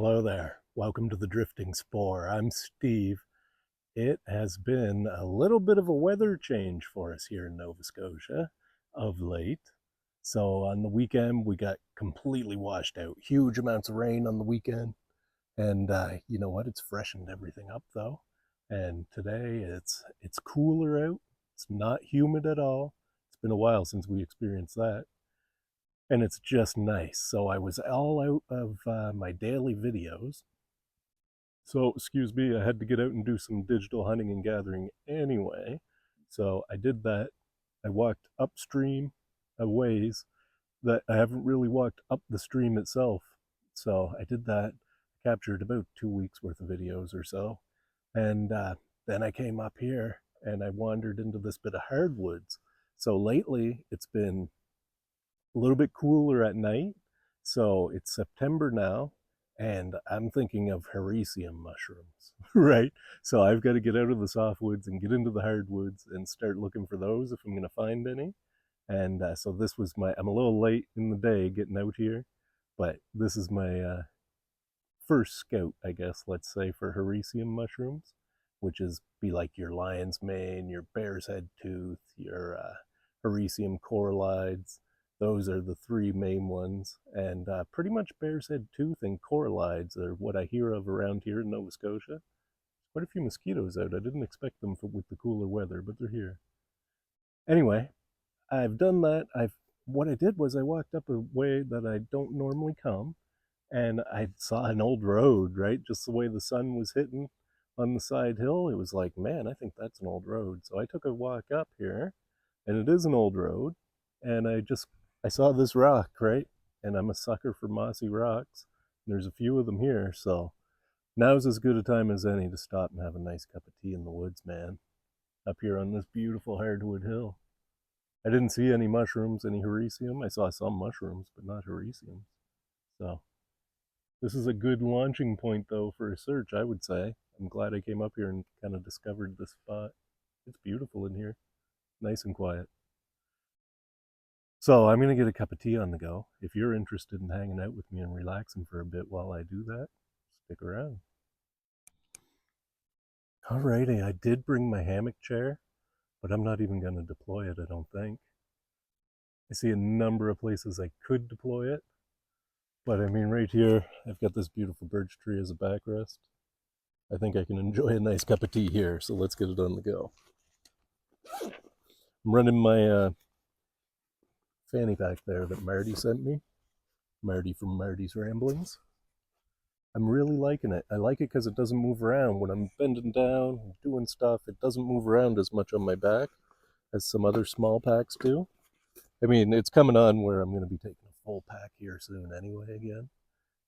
Hello there. Welcome to the Drifting Spore. I'm Steve. It has been a little bit of a weather change for us here in Nova Scotia of late. So on the weekend, we got completely washed out. Huge amounts of rain on the weekend. And you know what? It's freshened everything up though. And today it's cooler out. It's not humid at all. It's been a while since we experienced that. And it's just nice. So I was all out of my daily videos. So, excuse me, I had to get out and do some digital hunting and gathering anyway. So I did that. I walked upstream a ways that I haven't really walked up the stream itself. So I did that, captured about 2 weeks worth of videos or so. And then I came up here and I wandered into this bit of hardwoods. So lately it's been a little bit cooler at night. So it's September now, and I'm thinking of Hericium mushrooms, right? So I've got to get out of the softwoods and get into the hardwoods and start looking for those if I'm going to find any. And so this was I'm a little late in the day getting out here, but this is my first scout, I guess, let's say, for Hericium mushrooms, which is be like your lion's mane, your bear's head tooth, your Hericium corallides. Those are the three main ones, and pretty much bear's head tooth and corallides are what I hear of around here in Nova Scotia. Quite a few mosquitoes out. I didn't expect them with the cooler weather, but they're here. Anyway, I've done that. What I did was I walked up a way that I don't normally come, and I saw an old road, right? Just the way the sun was hitting on the side hill, it was like, man, I think that's an old road. So I took a walk up here, and it is an old road, and I saw this rock, right? And I'm a sucker for mossy rocks. There's a few of them here, so now's as good a time as any to stop and have a nice cup of tea in the woods, man. Up here on this beautiful hardwood hill. I didn't see any mushrooms, any hericium. I saw some mushrooms, but not hericium. So this is a good launching point, though, for a search, I would say. I'm glad I came up here and kind of discovered this spot. It's beautiful in here, nice and quiet. So I'm going to get a cup of tea on the go. If you're interested in hanging out with me and relaxing for a bit while I do that, stick around. Alrighty, I did bring my hammock chair, but I'm not even going to deploy it, I don't think. I see a number of places I could deploy it, but I mean right here, I've got this beautiful birch tree as a backrest. I think I can enjoy a nice cup of tea here, so let's get it on the go. I'm running my fanny pack there that Marty sent me. Marty from Marty's Ramblings. I'm really liking it. I like it because it doesn't move around. When I'm bending down, doing stuff, it doesn't move around as much on my back as some other small packs do. I mean, it's coming on where I'm going to be taking a full pack here soon anyway again.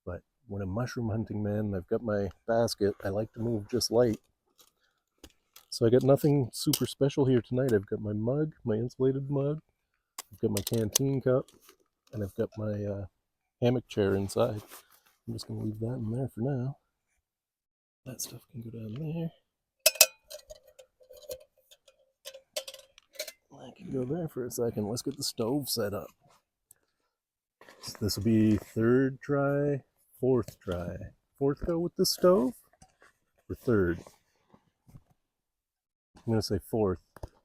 But when I'm mushroom hunting, man, I've got my basket. I like to move just light. So I got nothing super special here tonight. I've got my mug, my insulated mug. I've got my canteen cup, and I've got my hammock chair inside. I'm just going to leave that in there for now. That stuff can go down there. I can go there for a second. Let's get the stove set up. So this will be third try, fourth try. Fourth go with the stove? Or third? I'm going to say fourth.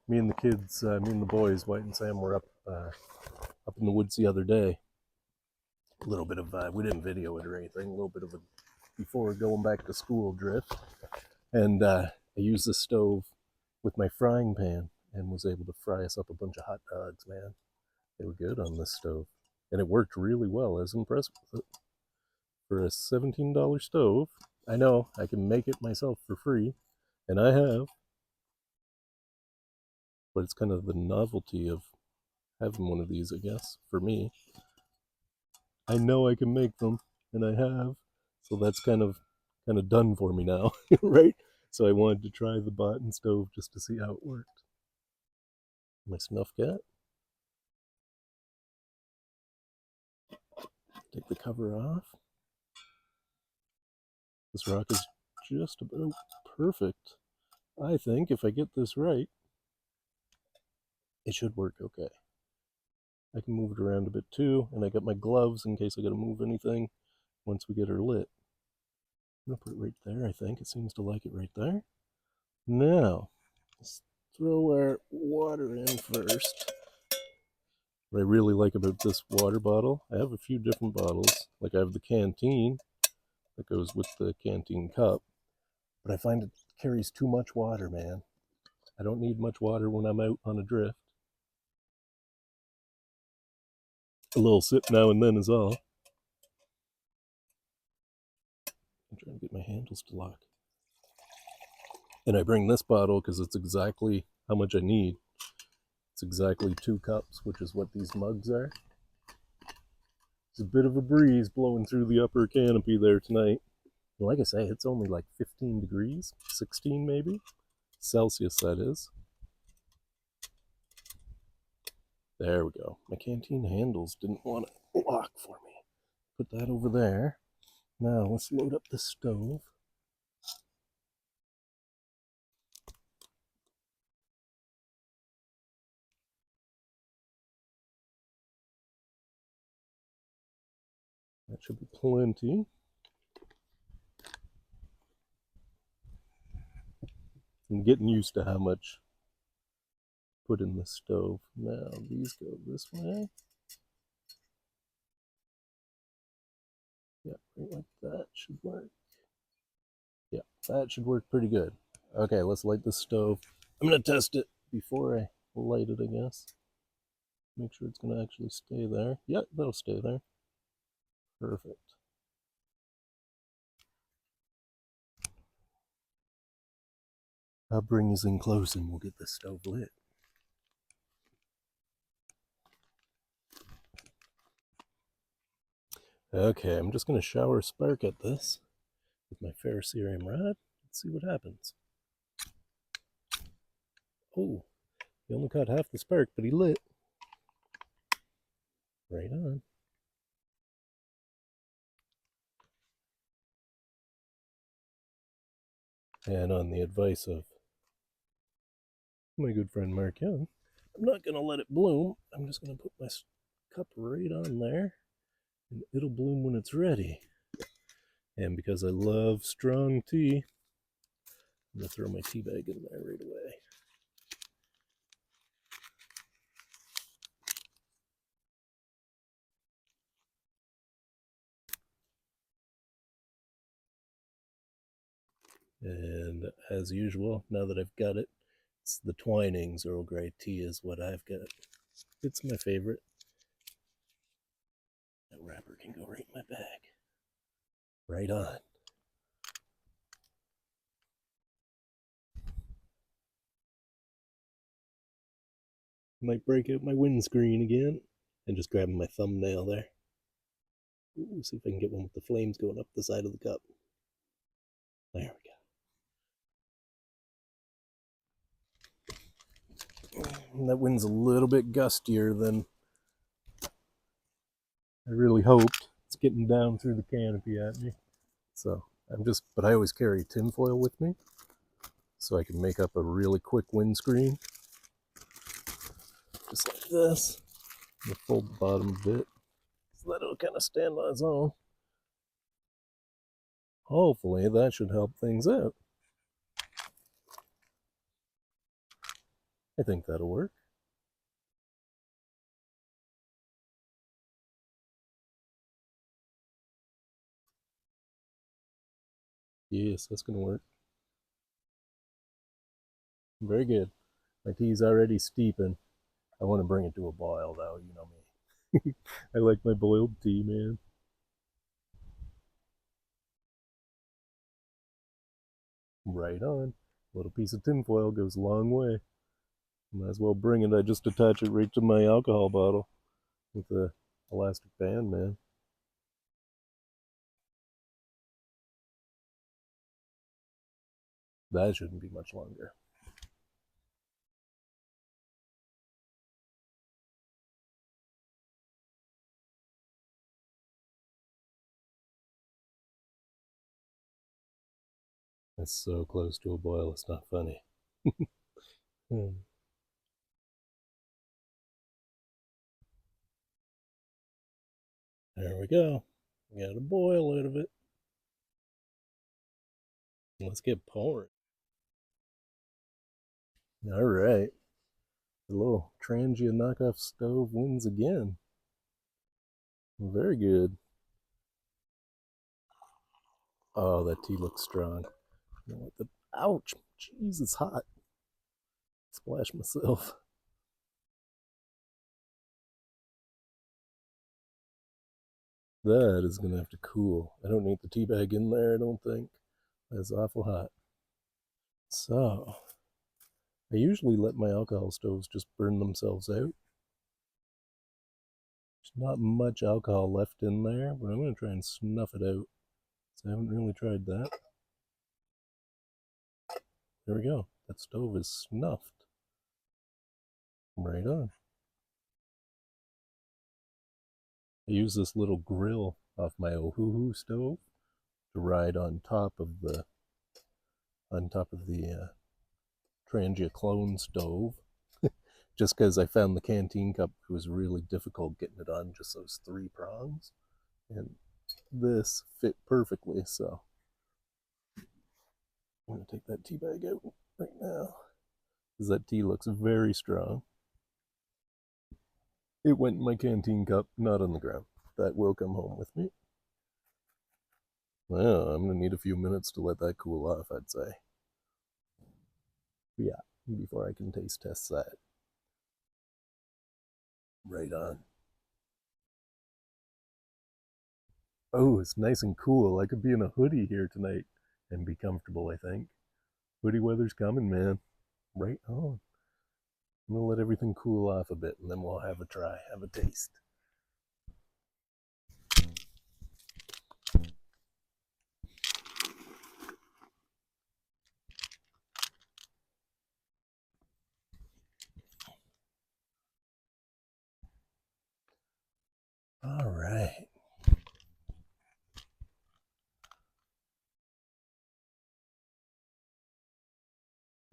Me and the kids, me and the boys, White and Sam, were up in the woods the other day. A little bit of, we didn't video it or anything, a little bit of a before going back to school drift. And I used the stove with my frying pan and was able to fry us up a bunch of hot dogs, man. They were good on this stove. And it worked really well. I was impressed with it. For a $17 stove, I know I can make it myself for free, and I have. But it's kind of the novelty of having one of these, I guess, for me. I know I can make them, and I have. So that's kind of done for me now, right? So I wanted to try the Botan stove just to see how it worked. My snuff cat. Take the cover off. This rock is just about perfect. I think if I get this right, it should work okay. I can move it around a bit too, and I got my gloves in case I gotta move anything once we get her lit. I'm going to put it right there, I think. It seems to like it right there. Now, let's throw our water in first. What I really like about this water bottle, I have a few different bottles. Like I have the canteen that goes with the canteen cup, but I find it carries too much water, man. I don't need much water when I'm out on a drift. A little sip now and then is all. I'm trying to get my handles to lock. And I bring this bottle because it's exactly how much I need. It's exactly 2 cups, which is what these mugs are. It's a bit of a breeze blowing through the upper canopy there tonight. And like I say, it's only like 15 degrees, 16 maybe, Celsius that is. There we go. My canteen handles didn't want to lock for me. Put that over there. Now let's load up the stove. That should be plenty. I'm getting used to how much put in the stove. Now these go this way. Yeah, right like that should work. Yeah, that should work pretty good. Okay, let's light the stove. I'm gonna test it before I light it, I guess. Make sure it's gonna actually stay there. Yeah, that'll stay there. Perfect. I'll bring you in close and we'll get the stove lit. Okay, I'm just gonna shower a spark at this with my Hericium rod. Let's see what happens. Oh, he only caught half the spark, but he lit. Right on. And on the advice of my good friend Mark Young, I'm not going to let it bloom. I'm just going to put my cup right on there, and it'll bloom when it's ready. And because I love strong tea, I'm going to throw my tea bag in there right away. And as usual, now that I've got it, it's the Twinings Earl Grey tea is what I've got. It's my favorite. That wrapper can go right in my bag. Right on. Might break out my windscreen again. And just grabbing my thumbnail there. Ooh, see if I can get one with the flames going up the side of the cup. There we go. And that wind's a little bit gustier than I really hoped. It's getting down through the canopy at me. So but I always carry tinfoil with me so I can make up a really quick windscreen. Just like this. I'm gonna fold the bottom a bit so that it'll kind of stand on its own. Hopefully that should help things out. I think that'll work. Yes, that's gonna work. Very good. My tea's already steeping. I want to bring it to a boil though, you know me. I like my boiled tea, man. Right on. A little piece of tinfoil goes a long way. Might as well bring it. I just attach it right to my alcohol bottle with the elastic band, man. That shouldn't be much longer. It's so close to a boil, it's not funny. There we go. We got a boil out of it. Let's get pouring. All right. The little Trangia knockoff stove wins again. Very good. Oh, that tea looks strong. You know what the ouch! Jeez, it's hot. Splash myself. That is gonna have to cool. I don't need the tea bag in there, I don't think. That's awful hot. So, I usually let my alcohol stoves just burn themselves out. There's not much alcohol left in there, but I'm gonna try and snuff it out. So I haven't really tried that. There we go. That stove is snuffed. Right on. I use this little grill off my Ohuhu stove to ride on top of the Trangia clone stove. Just because I found the canteen cup, it was really difficult getting it on just those three prongs, and this fit perfectly. So I'm gonna take that tea bag out right now because that tea looks very strong. It went in my canteen cup, not on the ground. That will come home with me. Well, I'm gonna need a few minutes to let that cool off, I'd say. Yeah, before I can taste test that. Right on. Oh, it's nice and cool. I could be in a hoodie here tonight and be comfortable, I think. Hoodie weather's coming, man. Right on. I'm gonna let everything cool off a bit and then we'll have a try, have a taste. All right.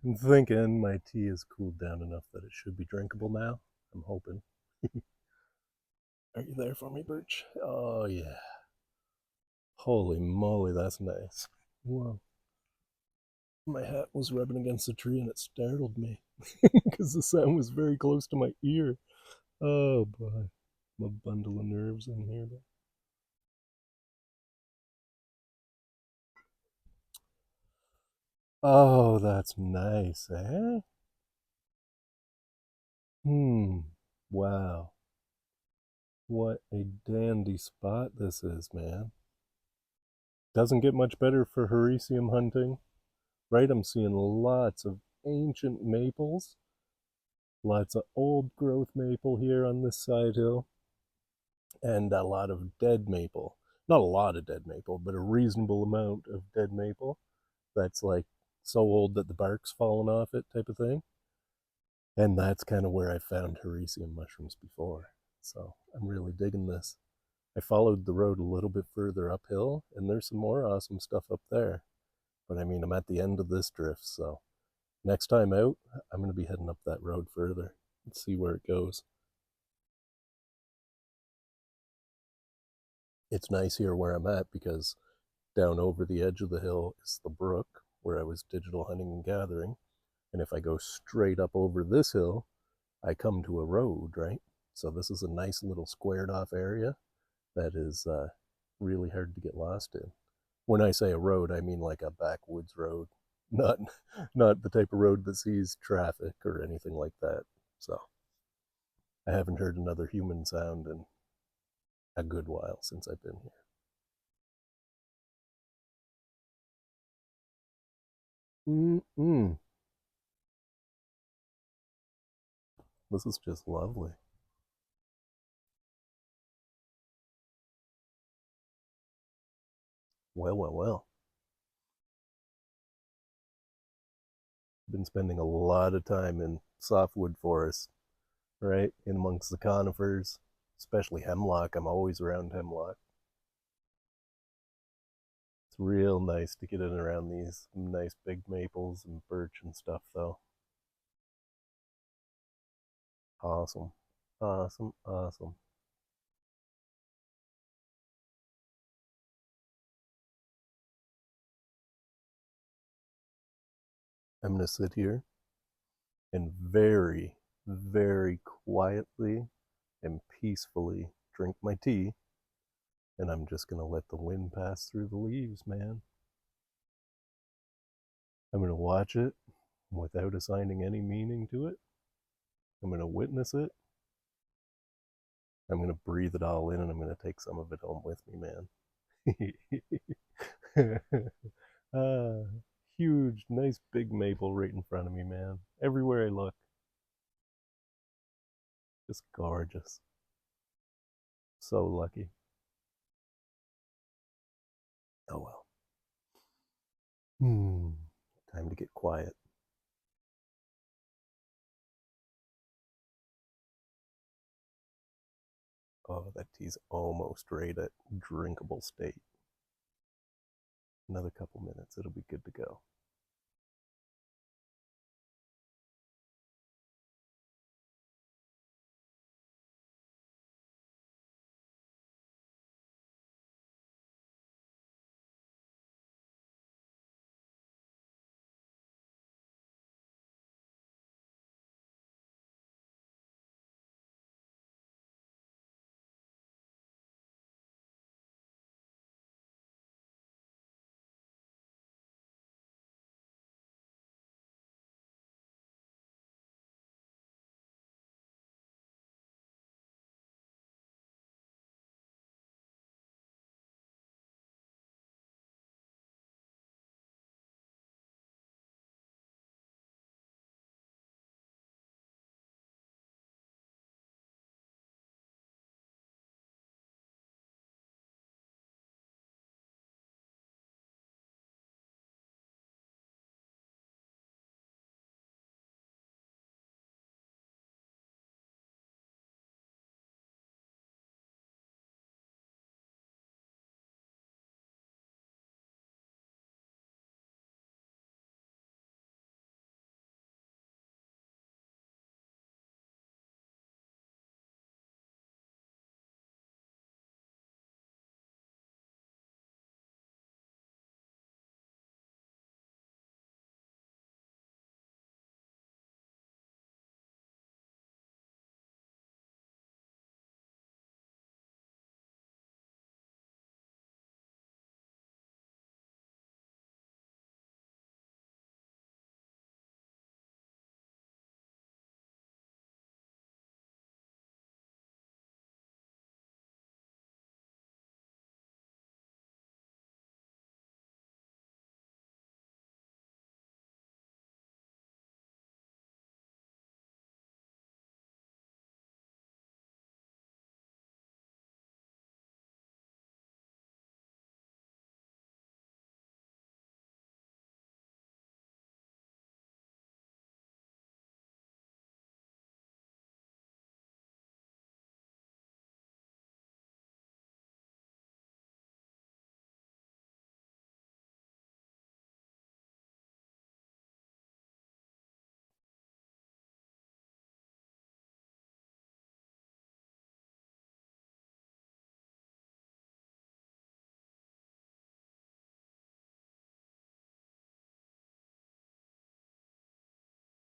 I'm thinking my tea has cooled down enough that it should be drinkable now. I'm hoping. Are you there for me, Birch? Oh, yeah. Holy moly, that's nice. Whoa. My hat was rubbing against the tree and it startled me because the sound was very close to my ear. Oh, boy. I'm a bundle of nerves in here. Oh, that's nice, eh? Hmm. Wow. What a dandy spot this is, man. Doesn't get much better for Hericium hunting, right? I'm seeing lots of ancient maples, lots of old growth maple here on this side hill, and a lot of dead maple. Not a lot of dead maple, but a reasonable amount of dead maple that's like so old that the bark's fallen off it type of thing. And that's kind of where I found Hericium mushrooms before. So I'm really digging this. I followed the road a little bit further uphill, and there's some more awesome stuff up there. But I mean, I'm at the end of this drift, so next time out, I'm going to be heading up that road further and see where it goes. It's nice here where I'm at because down over the edge of the hill is the brook where I was digital hunting and gathering. And if I go straight up over this hill, I come to a road, right? So this is a nice little squared off area that is really hard to get lost in. When I say a road, I mean like a backwoods road, not not the type of road that sees traffic or anything like that. So I haven't heard another human sound in a good while since I've been here. Mm-mm. This is just lovely. Well, well, well. I've been spending a lot of time in softwood forests, right? In amongst the conifers, especially hemlock. I'm always around hemlock. It's real nice to get in around these nice big maples and birch and stuff, though. Awesome. Awesome. Awesome. I'm going to sit here and very, very quietly and peacefully drink my tea, and I'm just going to let the wind pass through the leaves, man. I'm going to watch it without assigning any meaning to it. I'm going to witness it. I'm going to breathe it all in, and I'm going to take some of it home with me, man. Huge, nice big maple right in front of me, man. Everywhere I look, just gorgeous. So lucky. Oh well. Time to get quiet. Oh, that tea's almost right at drinkable state. Another couple minutes, it'll be good to go.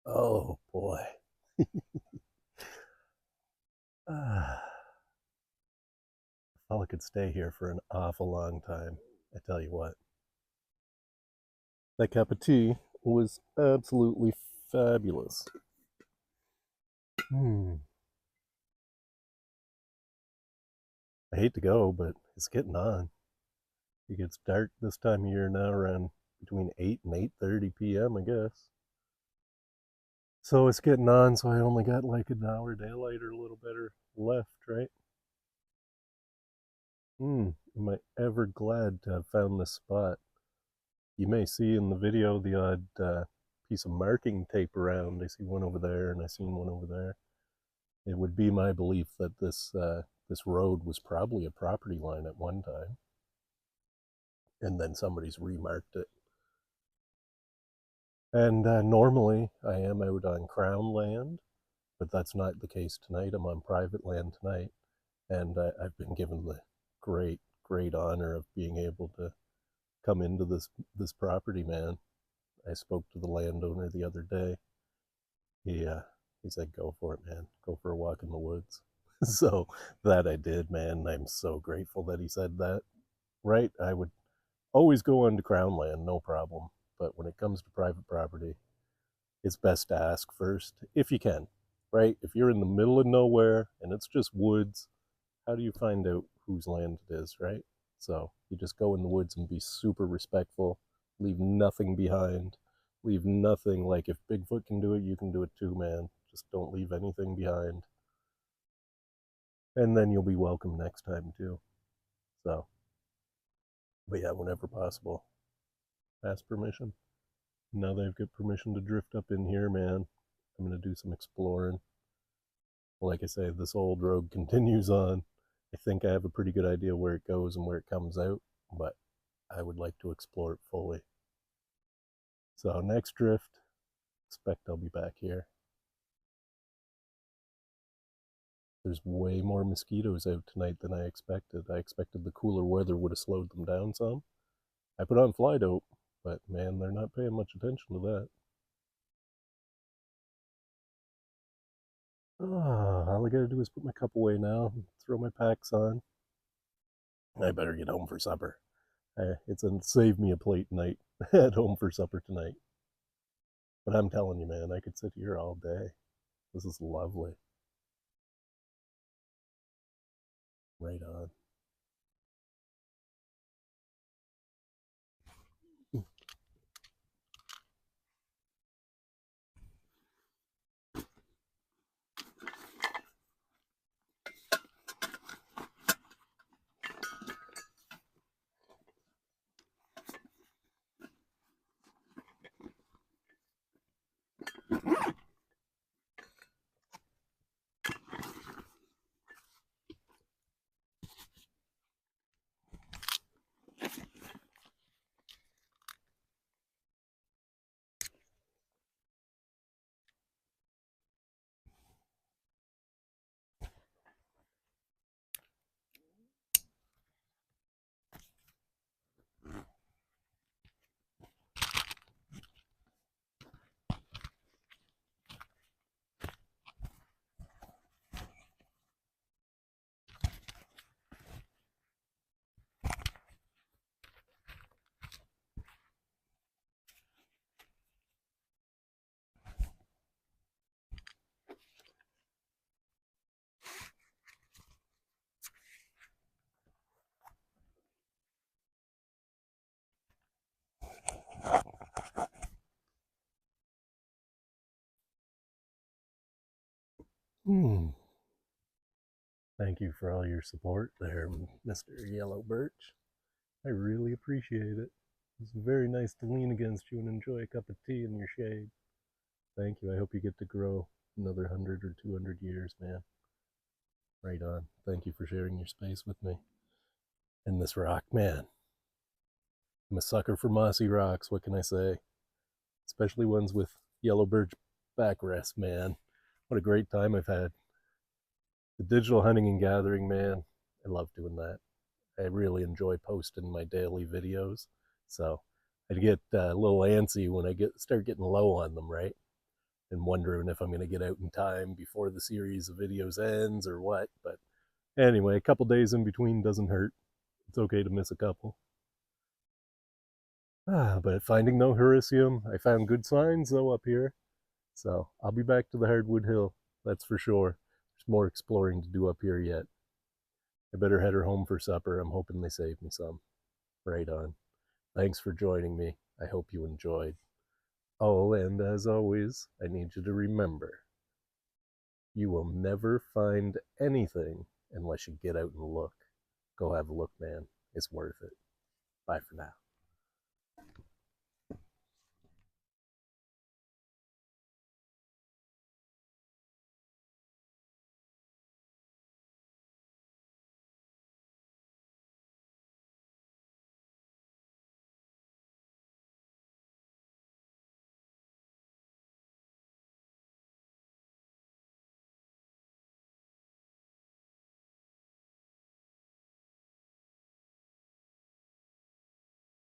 Oh boy. Ah, I could stay here for an awful long time. I tell you what. That cup of tea was absolutely fabulous. Hmm. I hate to go, but it's getting on. It gets dark this time of year now around between 8 and 8:30 p.m., I guess. So it's getting on, so I only got like an hour daylight or a little better left, right? Am I ever glad to have found this spot. You may see in the video the odd piece of marking tape around. I see one over there and I seen one over there. It would be my belief that this road was probably a property line at one time, and then somebody's remarked it. And normally I am out on crown land, but that's not the case tonight. I'm on private land tonight, and I've been given the great honor of being able to come into this property, man. I spoke to the landowner the other day. He said, "Go for it, man. Go for a walk in the woods." So that I did, man. I'm so grateful that he said that. Right? I would always go onto crown land, no problem. But when it comes to private property, it's best to ask first, if you can. Right? If you're in the middle of nowhere and it's just woods, how do you find out whose land it is, right? So you just go in the woods and be super respectful, leave nothing behind, leave nothing. Like if Bigfoot can do it, you can do it too, man. Just don't leave anything behind. And then you'll be welcome next time too. So, but yeah, whenever possible, ask permission. Now that I've got permission to drift up in here, man, I'm gonna do some exploring. Like I say, this old road continues on. I think I have a pretty good idea where it goes and where it comes out, but I would like to explore it fully. So next drift, expect I'll be back here. There's way more mosquitoes out tonight than I expected. I expected the cooler weather would have slowed them down some. I put on fly dope, but man, they're not paying much attention to that. All I gotta do is put my cup away now, throw my packs on. I better get home for supper. It's a save me a plate night at home for supper tonight. But I'm telling you, man, I could sit here all day. This is lovely. Right on. Hmm. Thank you for all your support there, Mr. Yellow Birch. I really appreciate it. It's very nice to lean against you and enjoy a cup of tea in your shade. Thank you. I hope you get to grow another 100 or 200 years, man. Right on. Thank you for sharing your space with me. And this rock, man. I'm a sucker for mossy rocks. What can I say? Especially ones with yellow birch backrest, man. What a great time I've had. The digital hunting and gathering, man. I love doing that. I really enjoy posting my daily videos. So I get a little antsy when I start getting low on them, right? And wondering if I'm going to get out in time before the series of videos ends or what. But anyway, a couple days in between doesn't hurt. It's okay to miss a couple. But finding no Hericium, I found good signs though up here. So I'll be back to the Hardwood Hill, that's for sure. There's more exploring to do up here yet. I better head her home for supper. I'm hoping they save me some. Right on. Thanks for joining me. I hope you enjoyed. Oh, and as always, I need you to remember, you will never find anything unless you get out and look. Go have a look, man. It's worth it. Bye for now.